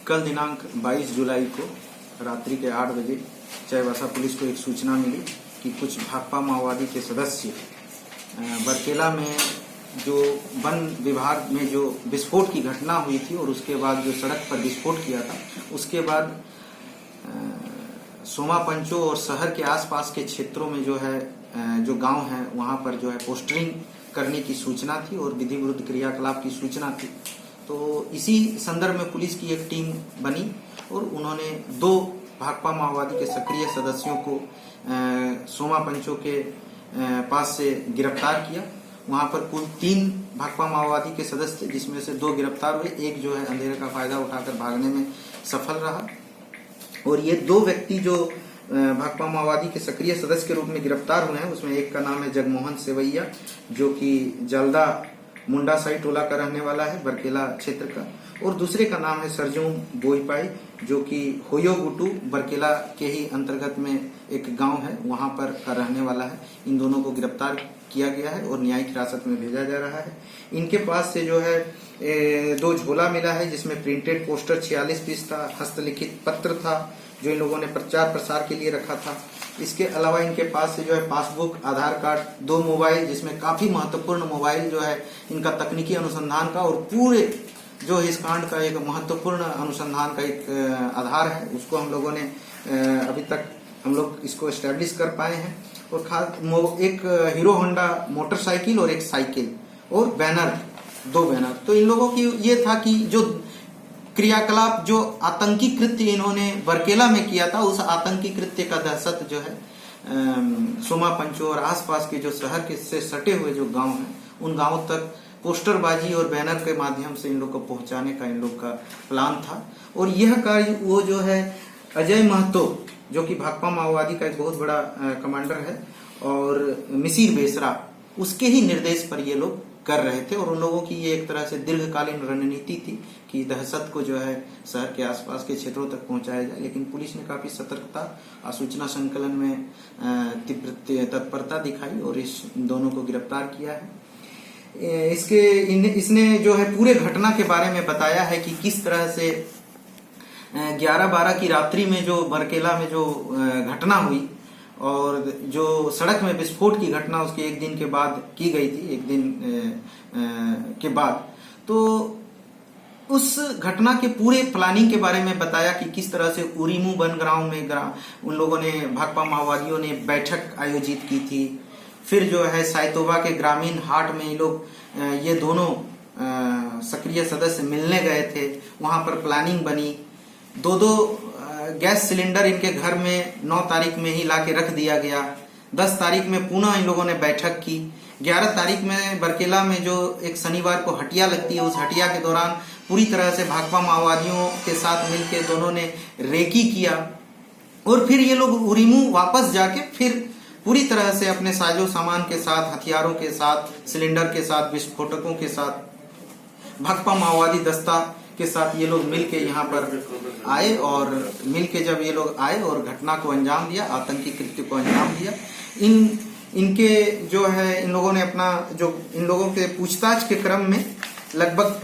कल दिनांक 22 जुलाई को रात्रि के 8 बजे चाईबासा पुलिस को एक सूचना मिली कि कुछ भाकपा माओवादी के सदस्य बरकेला में जो वन विभाग में जो विस्फोट की घटना हुई थी और उसके बाद जो सड़क पर विस्फोट किया था, उसके बाद सोमा पंचो और शहर के आसपास के क्षेत्रों में जो है जो गांव है वहां पर जो है पोस्टरिंग करने की सूचना थी और विधि विरुद्ध क्रियाकलाप की सूचना थी। तो इसी संदर्भ में पुलिस की एक टीम बनी और उन्होंने 2 भाकपा माओवादी के सक्रिय सदस्यों को सोमा पंचो के पास से गिरफ्तार किया। वहां पर कुल 3 भाकपा माओवादी के सदस्य थे, जिसमें से 2 गिरफ्तार हुए, एक जो है अंधेरे का फायदा उठाकर भागने में सफल रहा। और ये 2 व्यक्ति जो भाकपा माओवादी के सक्रिय सदस्य के रूप में गिरफ्तार हुए हैं, उसमें एक का नाम है जगमोहन सेवैया, जो कि जलदा मुंडा साई टोला का रहने वाला है, बरकेला क्षेत्र का, और दूसरे का नाम है सरजूम बोईपाई, जो कि होयोगुटू बरकेला के ही अंतर्गत में एक गांव है, वहां पर का रहने वाला है। इन दोनों को गिरफ्तार किया गया है और न्यायिक हिरासत में भेजा जा रहा है। इनके पास से जो है 2 झोला मिला है, जिसमें प्रिंटेड पोस्टर 46 पीस था, हस्तलिखित पत्र था जो इन लोगों ने प्रचार प्रसार के लिए रखा था। इसके अलावा इनके पास से जो है पासबुक, आधार कार्ड, 2 मोबाइल, जिसमें काफी महत्वपूर्ण मोबाइल जो है इनका तकनीकी अनुसंधान का और पूरे जो इस कांड का एक महत्वपूर्ण अनुसंधान का एक आधार है, उसको हम लोगों ने अभी तक हम लोग इसको एस्टेब्लिश कर पाए हैं। और एक हीरो होंडा मोटरसाइकिल और एक साइकिल और बैनर, 2 बैनर। तो इन लोगों की ये था कि जो क्रियाकलाप, जो आतंकी कृत्य इन्होंने बरकेला में किया था, उस आतंकी कृत्य का दहशत जो है सोमा पंचो और आसपास के जो शहर के से सटे हुए जो गांव हैं, उन गांवों तक पोस्टरबाजी और बैनर के माध्यम से इन लोग को पहुंचाने का इन लोग का प्लान था। और यह कार्य वो जो है अजय महतो, जो कि भाकपा माओवादी का एक बहुत बड़ा कमांडर है, और मिसिर बेसरा, उसके ही निर्देश पर ये लोग कर रहे थे। और उन लोगों की ये एक तरह से दीर्घकालीन रणनीति थी कि दहशत को जो है शहर के आसपास के क्षेत्रों तक पहुंचाया जाए। लेकिन पुलिस ने काफी सतर्कता और सूचना संकलन में तीव्र तत्परता दिखाई और इस दोनों को गिरफ्तार किया है। इसने जो है पूरे घटना के बारे में बताया है कि किस तरह से 11-12 की रात्रि में जो बरकेला में जो घटना हुई और जो सड़क में विस्फोट की घटना उसके एक दिन के बाद की गई थी, एक दिन के बाद, तो उस घटना के पूरे प्लानिंग के बारे में बताया कि किस तरह से उरीमू वन ग्राम में उन लोगों ने, भाकपा माओवादियों ने बैठक आयोजित की थी। फिर जो है साइतोबा के ग्रामीण हाट में ये लोग ये दोनों सक्रिय सदस्य मिलने गए थे, वहां पर प्लानिंग बनी। 2 गैस सिलेंडर इनके घर में 9 तारीख में ही लाके रख दिया गया। 10 तारीख में पुनः इन लोगों ने बैठक की। 11 तारीख में बरकेला में जो एक शनिवार को हटिया लगती है, उस हटिया के दौरान पूरी तरह से भाकपा माओवादियों के साथ मिलकर दोनों ने रेकी किया। और फिर ये लोग उरीमू वापस जाके फिर पूरी तरह से अपने साजो सामान के साथ, हथियारों के साथ, सिलेंडर के साथ, विस्फोटकों के साथ, भाकपा माओवादी दस्ता के साथ ये लोग मिलके यहाँ पर आए। और मिलके जब ये लोग आए और घटना को अंजाम दिया, आतंकी कृत्य को अंजाम दिया, इनके जो है इन लोगों ने अपना जो इन लोगों के पूछताछ के क्रम में लगभग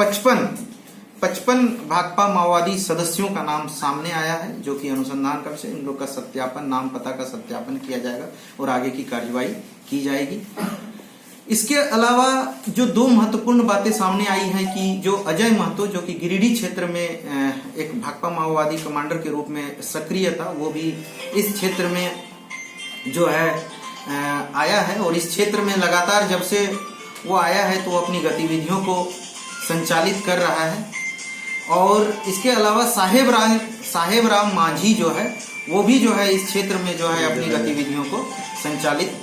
55 भाकपा माओवादी सदस्यों का नाम सामने आया है, जो कि अनुसंधान कर से इन लोग का सत्यापन, नाम पता का सत्यापन किया जाएगा और आगे की कार्यवाही की जाएगी। इसके अलावा जो 2 महत्वपूर्ण बातें सामने आई हैं कि जो अजय महतो, जो कि गिरिडीह क्षेत्र में एक भाकपा माओवादी कमांडर के रूप में सक्रिय था, वो भी इस क्षेत्र में जो है आया है। और इस क्षेत्र में लगातार जब से वो आया है तो वो अपनी गतिविधियों को संचालित कर रहा है। और इसके अलावा साहेब राम मांझी जो है, वो भी जो है इस क्षेत्र में जो है अपनी गतिविधियों को संचालित